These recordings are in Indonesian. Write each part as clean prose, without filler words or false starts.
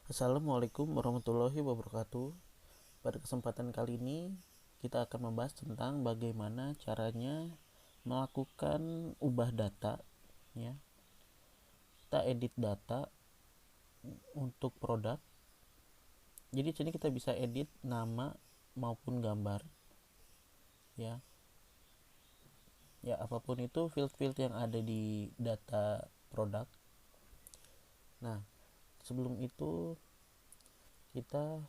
Assalamualaikum warahmatullahi wabarakatuh. Pada kesempatan kali ini kita akan membahas tentang bagaimana caranya melakukan ubah data, ya. Kita edit data untuk produk. Jadi di sini kita bisa edit nama maupun gambar, ya. Ya, apapun itu field-field yang ada di data produk. Nah, sebelum itu kita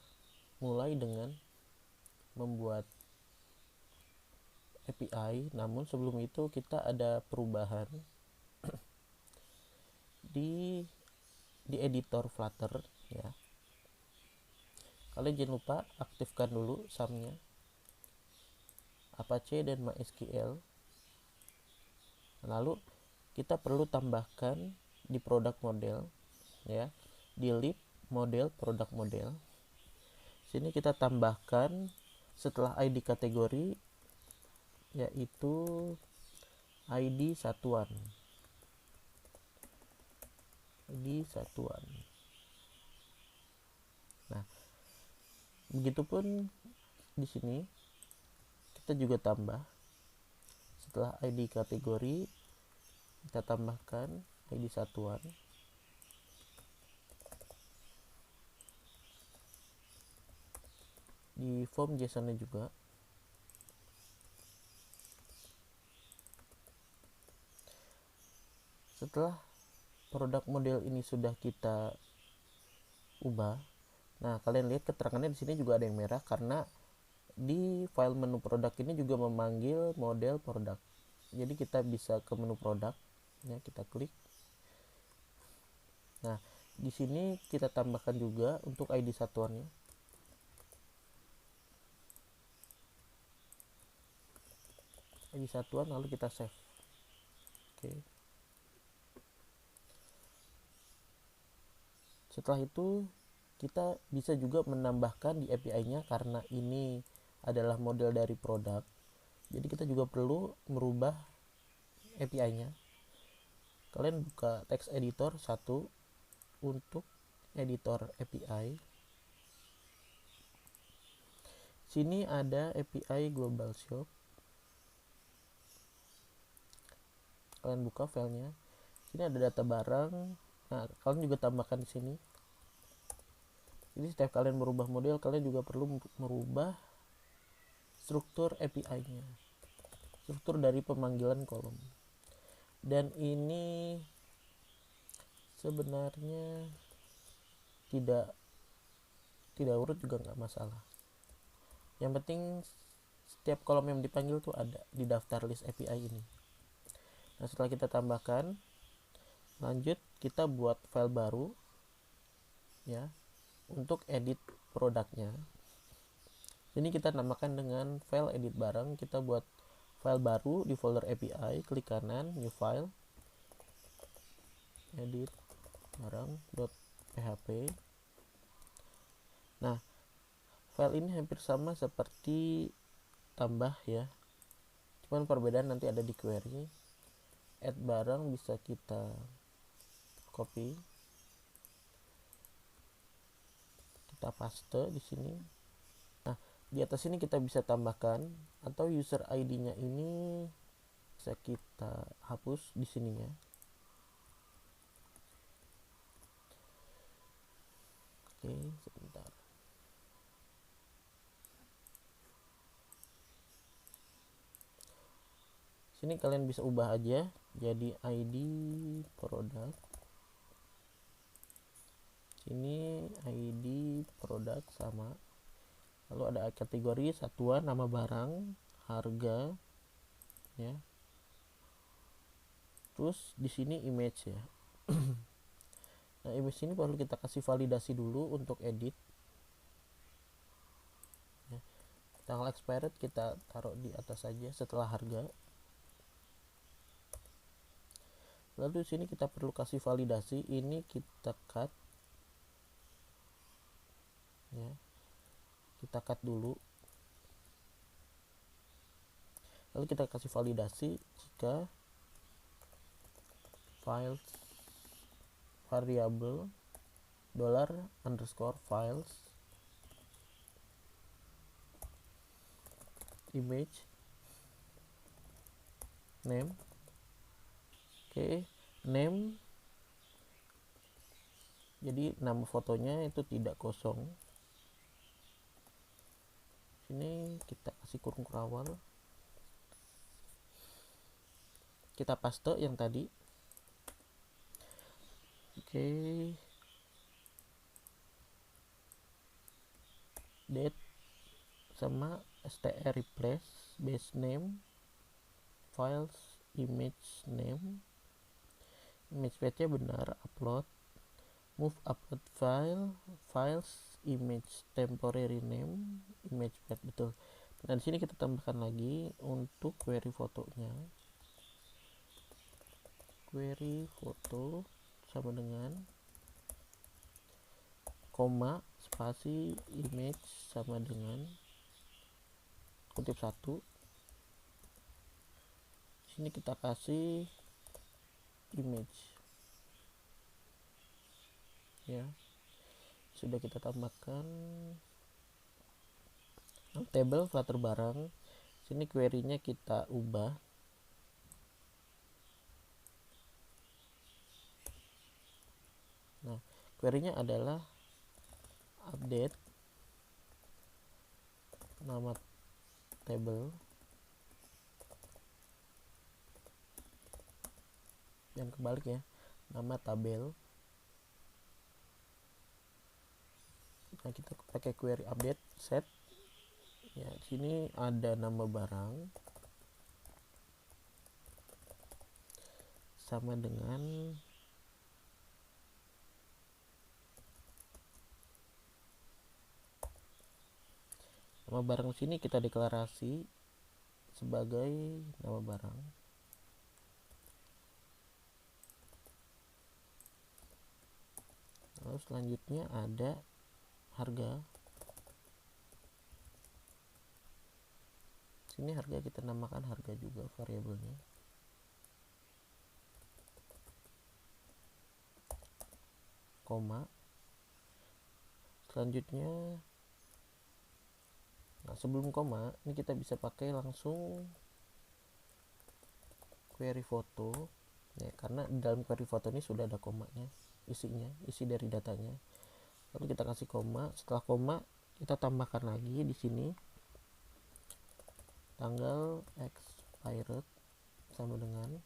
mulai dengan membuat API, namun sebelum itu kita ada perubahan di editor Flutter, ya. Kalian jangan lupa aktifkan dulu sumnya Apache dan MySQL. Lalu kita perlu tambahkan di product model, ya, di lib model product model. Sini kita tambahkan setelah ID kategori yaitu ID satuan. Nah, begitupun di sini kita juga tambah setelah ID kategori kita tambahkan ID satuan. Di form JSON-nya juga. Setelah produk model ini sudah kita ubah, nah kalian lihat keterangannya di sini juga ada yang merah karena di file menu produk ini juga memanggil model produk. Jadi kita bisa ke menu produk, ya, kita klik. Nah, di sini kita tambahkan juga untuk ID satuannya. ID satuan lalu kita save. Oke. Setelah itu kita bisa juga menambahkan di API-nya karena ini adalah model dari produk. Jadi kita juga perlu merubah API-nya. Kalian buka text editor 1 untuk editor API. Sini ada API Global Shop. Kalian buka filenya. Sini ada data barang. Nah, kalian juga tambahkan di sini. Jadi setiap kalian merubah model, kalian juga perlu merubah struktur API-nya. Struktur dari pemanggilan kolom. Dan ini sebenarnya tidak urut juga nggak masalah. Yang penting setiap kolom yang dipanggil tuh ada di daftar list API ini. Nah, setelah kita tambahkan, lanjut kita buat file baru, ya, untuk edit produknya. Ini kita namakan dengan file edit barang. Kita buat file baru di folder API, klik kanan, new file, edit barang.php. Nah, file ini hampir sama seperti tambah, ya, cuman perbedaan nanti ada di query. Add barang bisa kita copy, kita paste di sini. Nah, di atas ini kita bisa tambahkan atau user ID-nya ini bisa kita hapus di sininya. Oke, sebentar. Sini kalian bisa ubah aja jadi ID produk. Sini ID produk sama. Lalu ada kategori satuan, nama barang, harga, ya. Terus di sini image, ya. Nah, image ini perlu kita kasih validasi dulu untuk edit. Ya. Tanggal expired kita taruh di atas saja setelah harga. Lalu di sini kita perlu kasih validasi, ini kita cut, ya. Kita cut dulu. Lalu kita kasih validasi jika file variable $_files image name. Oke, name, jadi nama fotonya itu tidak kosong. Sini kita kasih kurung kerawal, kita paste yang tadi. Oke, date sama str replace base name files image name, image path-nya benar, upload, move upload files image temporary name image path, betul. Dan di sini kita tambahkan lagi untuk query fotonya, query foto sama dengan koma spasi image sama dengan kutip 1. Sini kita kasih image ya. Sudah kita tambahkan table flutter barang. Sini query-nya kita ubah, nah query-nya adalah update nama table yang kebalik ya, nama tabel. Nah kita pakai query update set ya. Sini ada nama barang sama dengan nama barang. Sini kita deklarasi sebagai nama barang. Lalu selanjutnya ada harga. Sini harga kita namakan harga juga variabelnya. Koma. Selanjutnya, nah sebelum koma ini kita bisa pakai langsung query foto ya, karena di dalam query foto ini sudah ada komanya, isinya, isi dari datanya. Lalu kita kasih koma. Setelah koma kita tambahkan lagi di sini tanggal expired sama dengan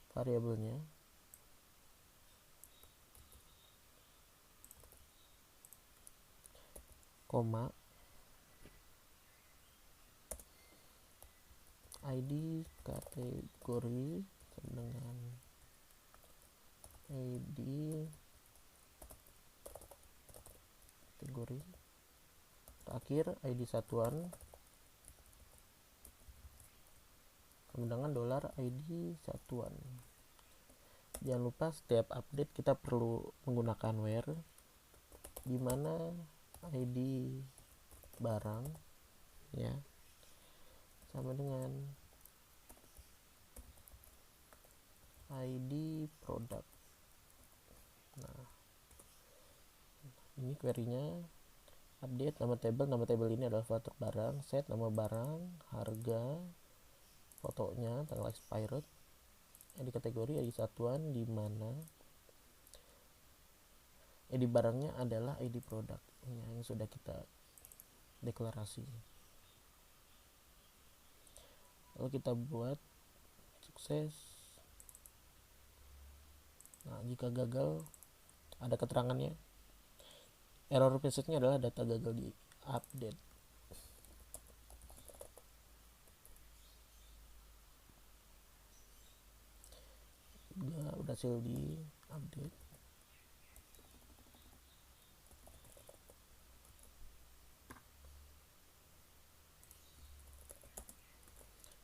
variabelnya koma ID kategori sama dengan ID kategori, terakhir ID satuan sama dengan $ID satuan. Jangan lupa setiap update kita perlu menggunakan where, dimana ID barang ya sama dengan ID produk. Nah ini query-nya update nama table ini adalah flutter barang, set nama barang, harga, fotonya, tanggal expired, ID kategori, ID satuan, di mana ID barangnya adalah ID produk ya, yang sudah kita deklarasi. Lalu kita buat sukses. Nah jika gagal ada keterangannya, error message-nya adalah data gagal di update. Udah berhasil di update.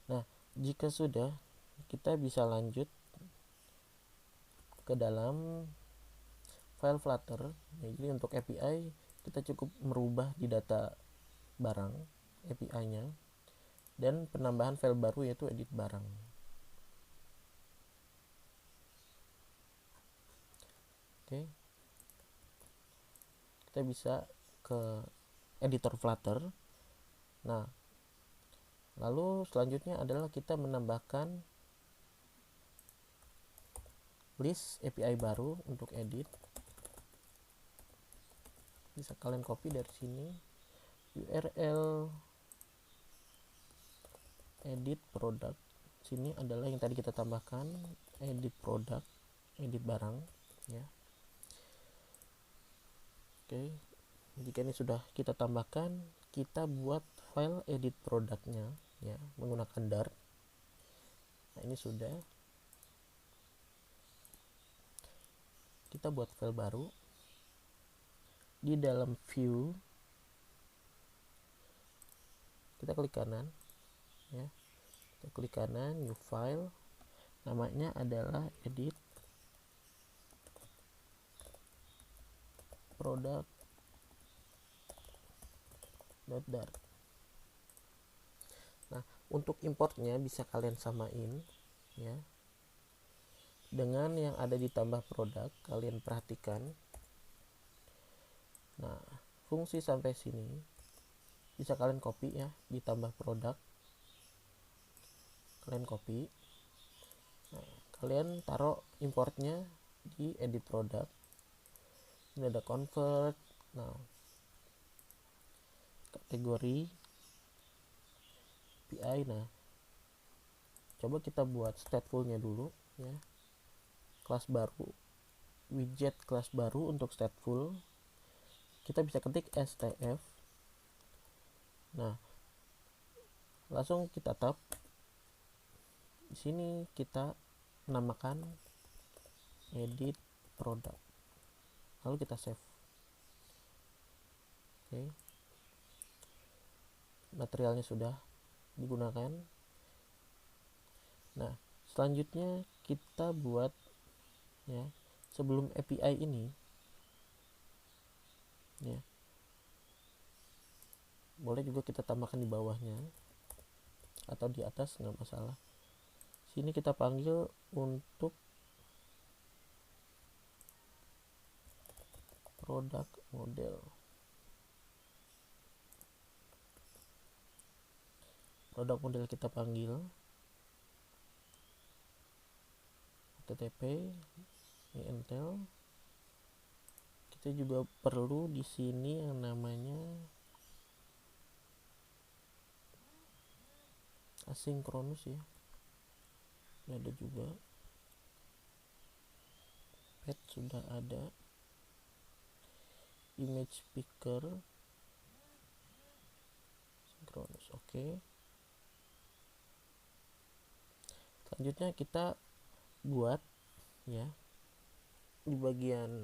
Nah jika sudah, kita bisa lanjut ke dalam file Flutter ya. Jadi untuk API kita cukup merubah di data barang API-nya dan penambahan file baru yaitu edit barang. Oke. kita bisa ke editor Flutter. Nah, lalu selanjutnya adalah kita menambahkan list API baru untuk edit. Bisa kalian copy dari sini, URL edit product. Sini adalah yang tadi kita tambahkan, edit product, edit barang ya. Oke, jika ini sudah kita tambahkan, kita buat file edit produknya ya menggunakan Dart. Nah, ini sudah. Kita buat file baru. Di dalam view kita klik kanan ya. Kita klik kanan, new file. Namanya adalah edit product.dart. Nah, untuk importnya bisa kalian samain ya dengan yang ada di tambah produk. Kalian perhatikan. Nah, fungsi sampai sini bisa kalian copy ya, ditambah produk. Kalian copy. Nah, kalian taruh importnya di edit product. Ini ada convert. Nah, kategori API. Nah, coba kita buat statefulnya dulu ya. Kelas baru, widget kelas baru untuk stateful. Kita bisa ketik stf. Nah, langsung kita tab. Di sini kita namakan edit product. Lalu kita save. Oke. Materialnya sudah digunakan. Nah, selanjutnya kita buat ya, sebelum API ini ya, boleh juga kita tambahkan di bawahnya atau di atas, nggak masalah. Sini kita panggil untuk product model. Produk model kita panggil http entel. Kita juga perlu di sini yang namanya asinkronus ya. Ini ada juga. Pet sudah ada. Image picker sinkronus. Oke. Selanjutnya kita buat ya di bagian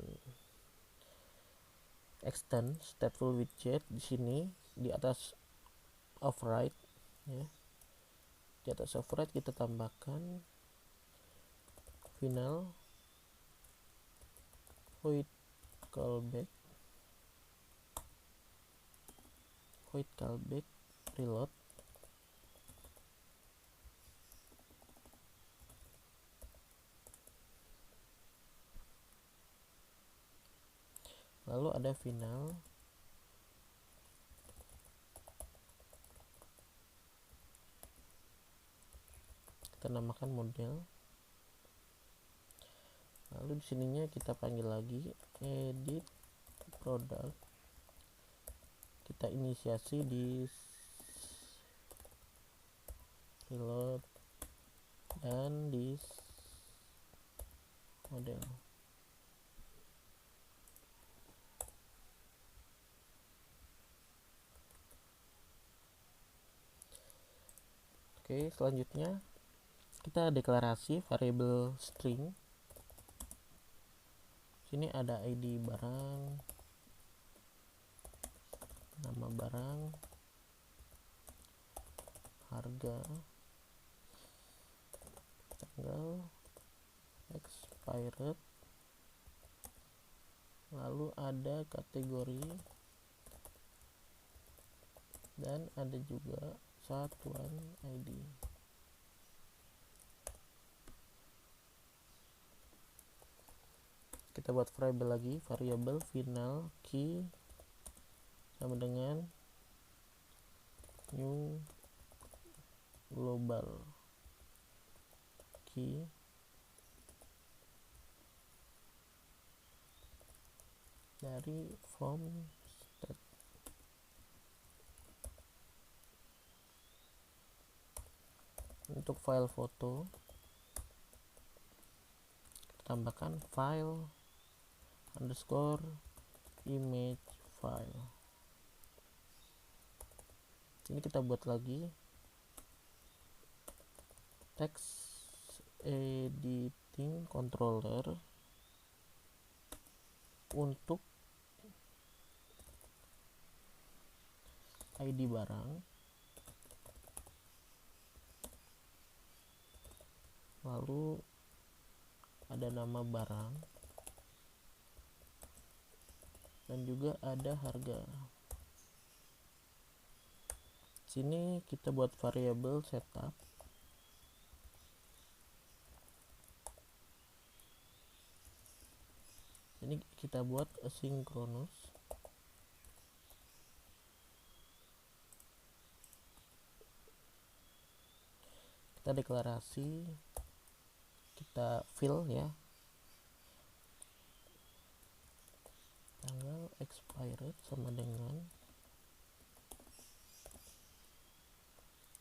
extend stateful widget. Di sini di atas override ya, di atas override kita tambahkan final void callback reload. Lalu ada final kita namakan model. Lalu di sininya kita panggil lagi edit product. Kita inisiasi di reload dan di model. Oke, selanjutnya kita deklarasi variabel string. Sini ada ID barang, nama barang, harga, tanggal, expired, lalu ada kategori, dan ada juga satuan ID. Oke, kita buat variabel lagi, variabel final key sama dengan new global key dari form state. Untuk file foto kita tambahkan file underscore image file. Ini kita buat lagi text editing controller untuk ID barang, lalu ada nama barang dan juga ada harga. Sini kita buat variabel setup. Ini kita buat asynchronous. Kita deklarasi, kita fill ya, tanggal expired sama dengan,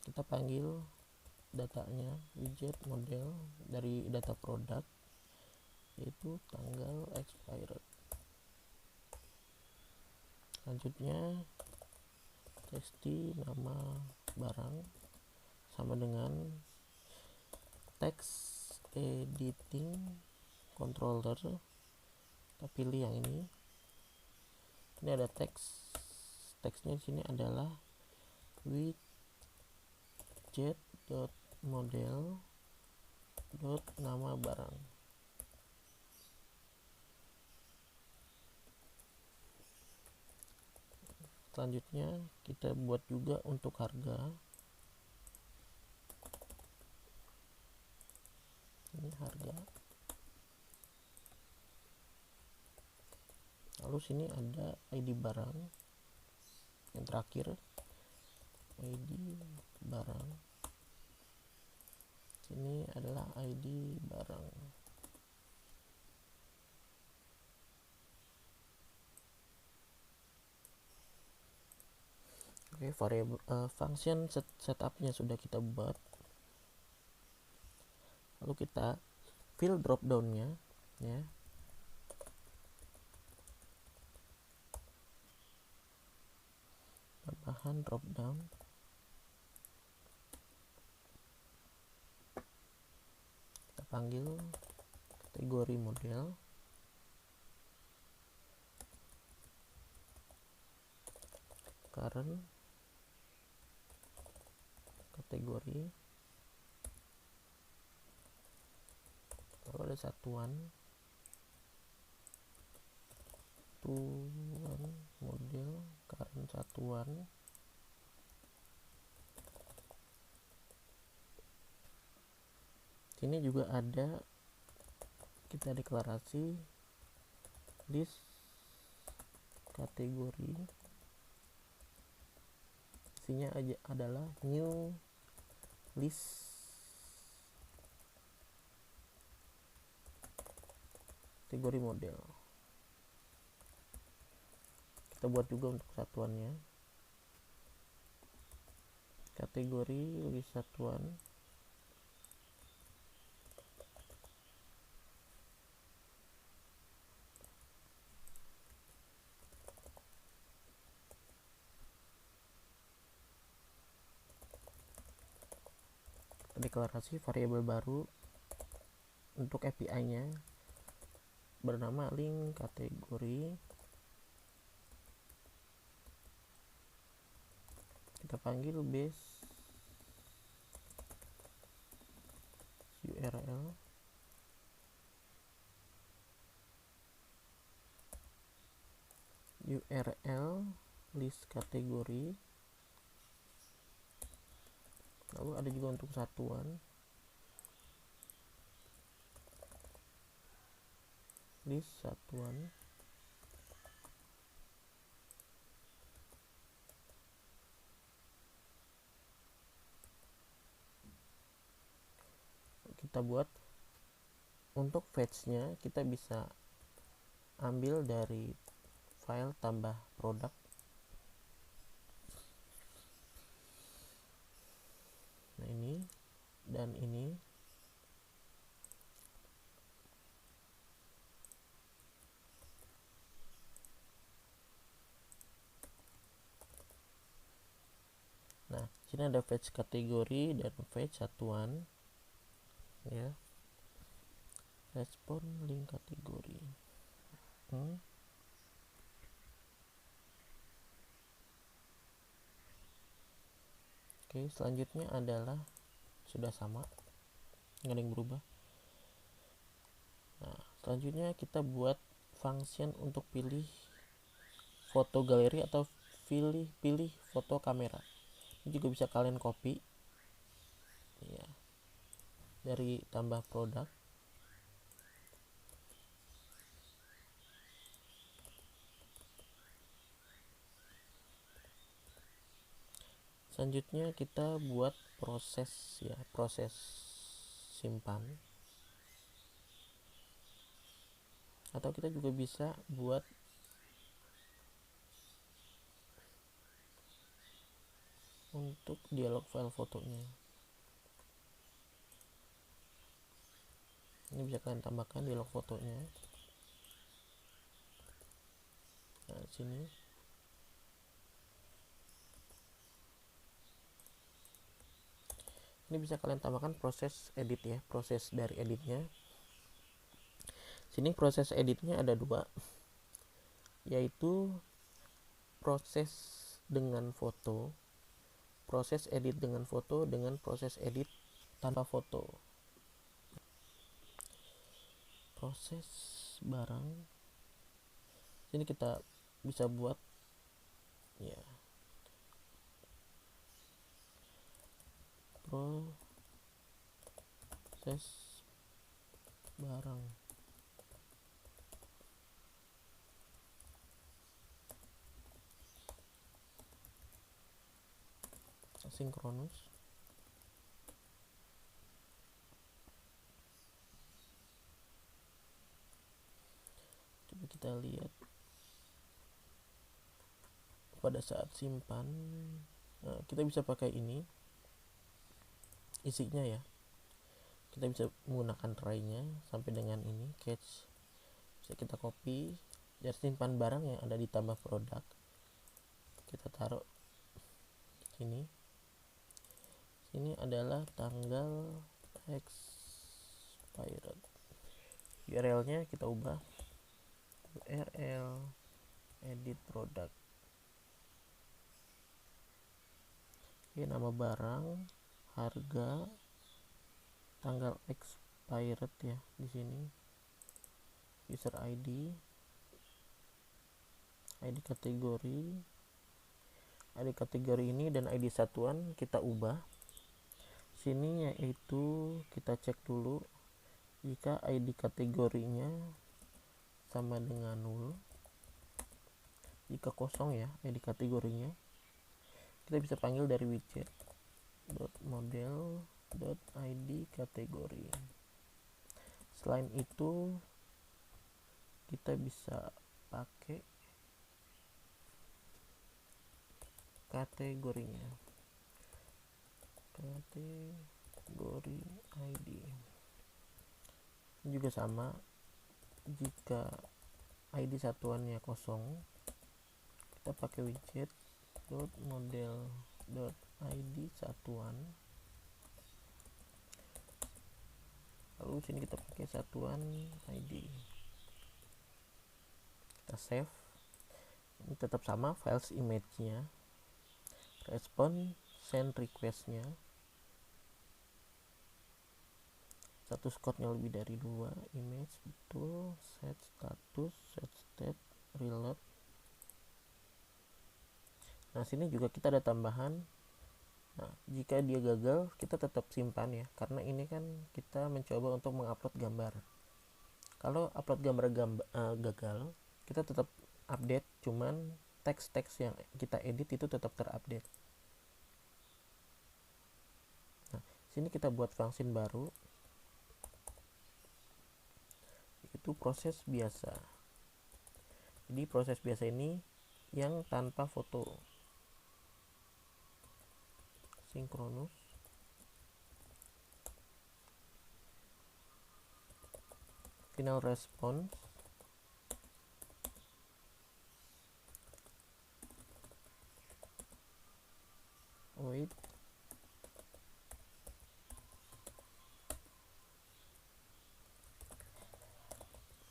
kita panggil datanya widget model dari data produk yaitu tanggal expired. Selanjutnya txt nama barang sama dengan text editing controller, kita pilih yang ini. Ini ada teksnya di sini adalah widget.model.nama barang. Selanjutnya kita buat juga untuk harga. Ini harga. Lalu sini ada ID barang yang terakhir, ID barang. Sini adalah ID barang. Oke, variabel function setupnya sudah kita buat. Lalu kita fill drop downnya ya. Tambahan drop down. Kita panggil kategori model. Current kategori. Lalu ada satuan model current satuan. Sini juga ada, kita deklarasi list kategori, isinya aja adalah new list kategori model. Kita buat juga untuk satuannya, kategori list satuan. Deklarasi variabel baru untuk API-nya bernama link kategori. Kita panggil base URL list kategori. Lalu ada juga untuk satuan, list satuan. Kita buat untuk fetch-nya, kita bisa ambil dari file tambah produk. Nah, ini dan ini. Nah, sini ada fetch kategori dan fetch satuan ya. Respon link kategori. Oke, selanjutnya adalah sudah sama, nggak ada yang berubah. Nah, selanjutnya kita buat function untuk pilih foto galeri atau pilih foto kamera. Ini juga bisa kalian copy ya dari tambah produk. Selanjutnya kita buat proses ya, proses simpan. Atau kita juga bisa buat untuk dialog file fotonya. Ini bisa kalian tambahkan dialog fotonya. Nah, sini ini bisa kalian tambahkan proses edit ya, proses dari editnya. Sini proses editnya ada dua, yaitu proses dengan foto, proses edit dengan foto, dengan proses edit tanpa foto. Proses barang, sini kita bisa buat ya proses barang. Sinkronus. Coba kita lihat pada saat simpan. Nah, kita bisa pakai ini isinya ya. Kita bisa menggunakan try-nya sampai dengan ini catch. Bisa kita copy dari simpan barang yang ada di tambah produk. Kita taruh sini. Ini adalah tanggal expired. URL-nya kita ubah URL edit product. Oke, nama barang, harga, tanggal expired ya di sini. User ID, ID kategori ini dan ID satuan kita ubah. Sini yaitu kita cek dulu jika ID kategorinya sama dengan 0. Jika kosong ya ID kategorinya, kita bisa panggil dari widget .model.id kategori. Selain itu kita bisa pakai kategorinya, kategori ID. Ini juga sama, jika ID satuannya kosong kita pakai widget .model.id satuan, lalu sini kita pakai satuan ID. Kita save. Ini tetap sama, files image-nya, respon send request-nya, status code-nya lebih dari 2, image betul, set status, set state, reload. Nah, sini juga kita ada tambahan. Nah, jika dia gagal kita tetap simpan ya, karena ini kan kita mencoba untuk mengupload gambar. Kalau upload gambar gagal, kita tetap update, cuman teks-teks yang kita edit itu tetap terupdate. Nah, sini kita buat function baru, itu proses biasa. Jadi proses biasa ini yang tanpa foto. Sinkronus final response wait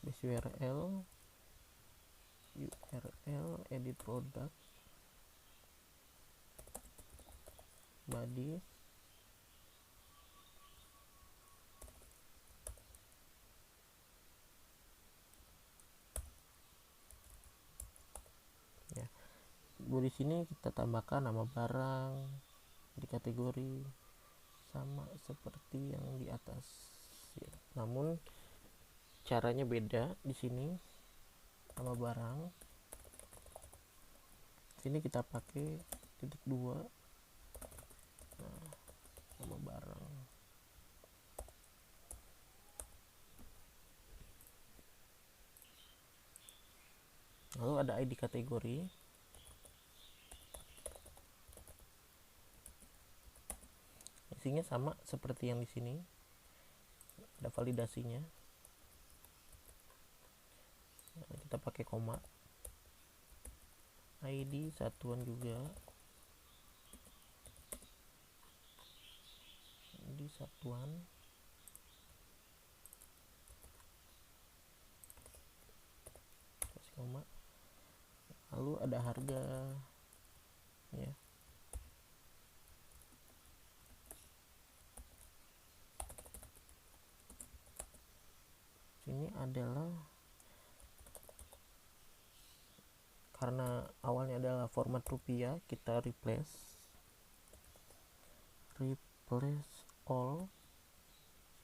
base URL edit product body ya. Di sini kita tambahkan nama barang di kategori sama seperti yang di atas ya. Namun caranya beda. Di sini nama barang, sini kita pakai titik 2. Nah, nama barang, lalu ada ID kategori. Isinya sama seperti yang di sini, ada validasinya. Nah, kita pakai koma. ID satuan juga, ID satuan, kasih koma. Lalu ada harga ya. Ini adalah karena awalnya adalah format rupiah, kita replace all.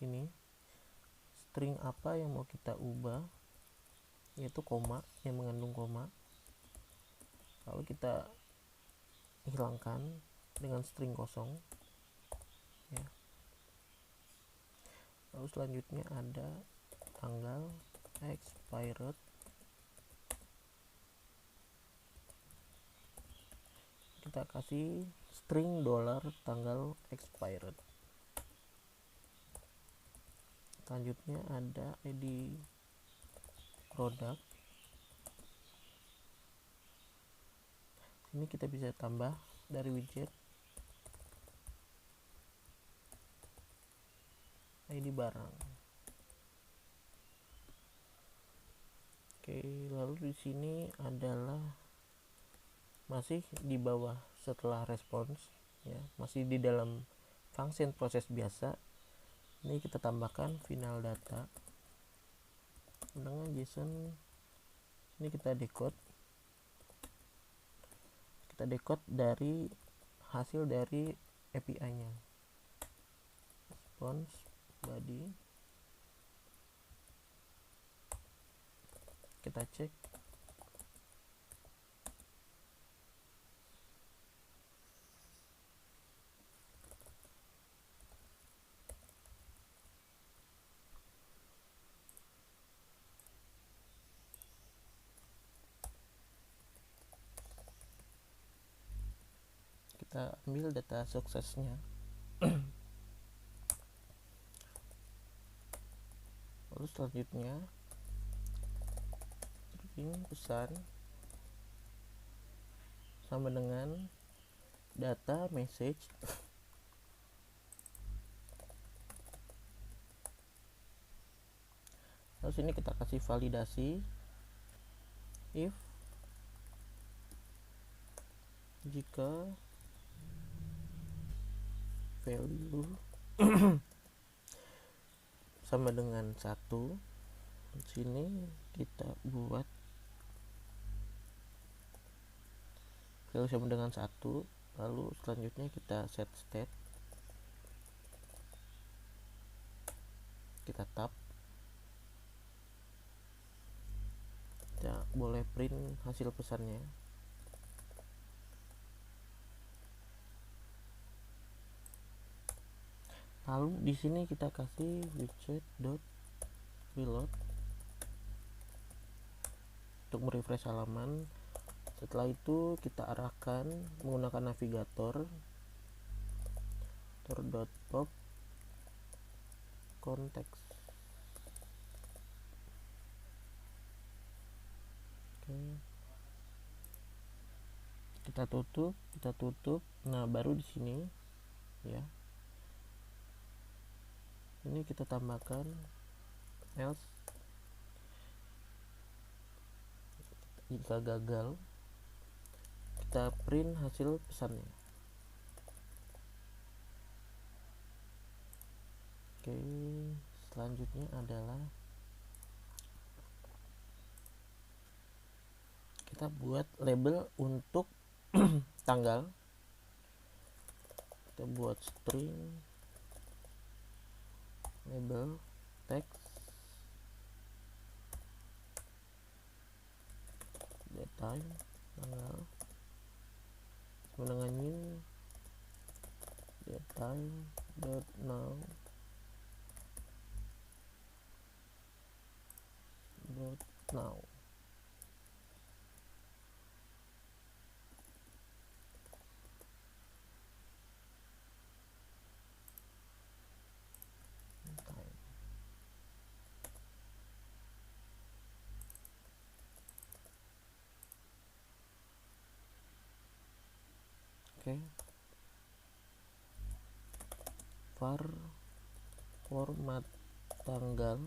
Sini string apa yang mau kita ubah, yaitu koma, yang mengandung koma. Lalu kita hilangkan dengan string kosong ya. Lalu selanjutnya ada tanggal expired, kita kasih string dollar tanggal expired. Selanjutnya ada ID product, ini kita bisa tambah dari widget ID barang. Oke, lalu di sini adalah masih di bawah setelah response ya, masih di dalam function proses biasa. Ini kita tambahkan final data dengan JSON. Ini kita decode dari hasil dari API nya. Response body, kita cek. Kita ambil data suksesnya. Lalu selanjutnya string pesan sama dengan data message lalu sini kita kasih validasi if jika value sama dengan 1. Sini kita buat value sama dengan 1. Lalu selanjutnya kita set state, kita tab, boleh print hasil pesannya. Lalu di sini kita kasih widget.reload untuk merefresh halaman. Setelah itu kita arahkan menggunakan navigator pop konteks. Oke. Kita tutup. Nah, baru di sini ya. Ini kita tambahkan else jika gagal kita print hasil pesannya. Oke, selanjutnya adalah kita buat label untuk tanggal. Kita buat string label text date time tanggal sama dengan new date time dot now dot now. Oke. Format tanggal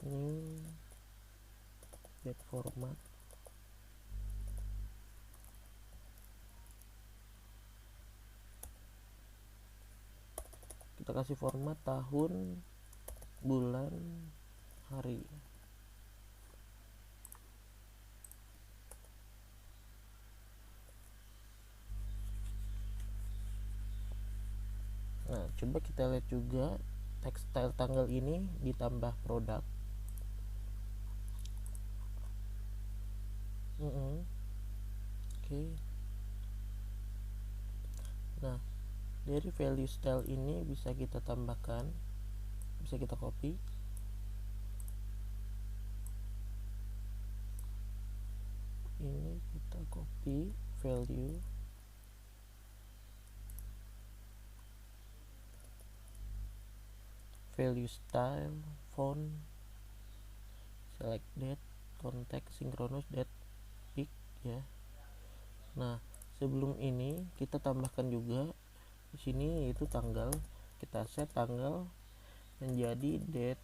new date format kita kasih format tahun, bulan, hari. Nah, coba kita lihat juga tekstil tanggal ini ditambah produk. Oke. Nah, dari value style ini bisa kita tambahkan, bisa kita copy. Ini kita copy value style, font, select date, context, synchronous date, pick ya. Nah, sebelum ini kita tambahkan juga di sini yaitu tanggal. Kita set tanggal menjadi date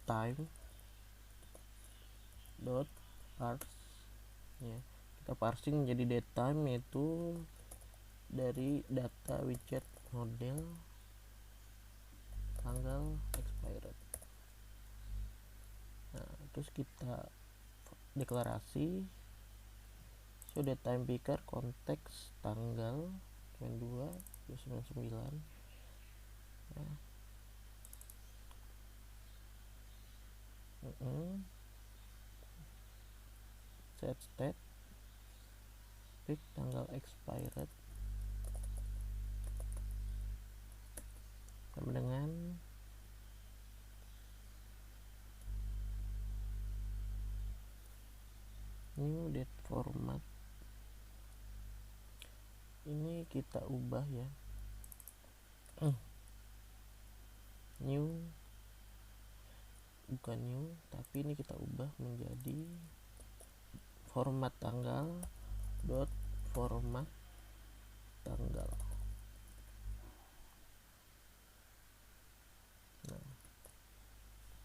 time dot parse ya. Kita parsing menjadi date time yaitu dari data widget model tanggal expired. Nah, terus kita deklarasi show date time picker konteks tanggal 22 299 ya. Set state pick tanggal expired sama dengan new date format. Ini kita ubah ya, new bukan new tapi ini kita ubah menjadi format tanggal dot format tanggal. Nah,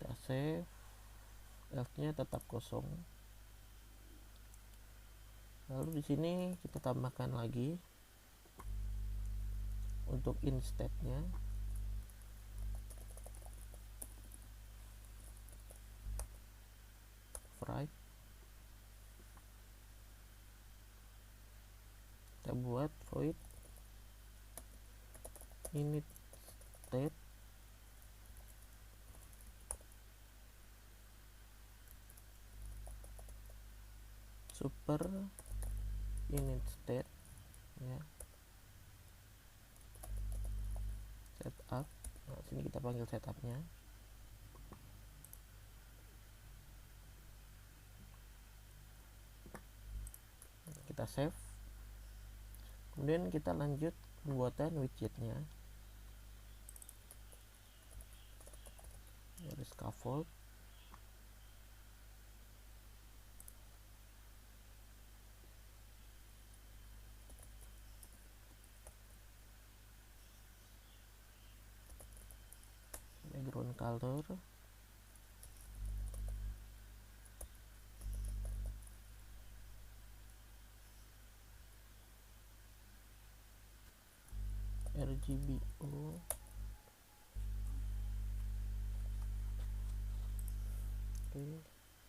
kita save, else-nya tetap kosong. Lalu di sini kita tambahkan lagi untuk instead-nya write. Kita buat void init state super init state ya, setup. Nah, sini kita panggil setupnya. Kita save, kemudian kita lanjut pembuatan widgetnya. Ada scaffold, background color, RGBO, oke.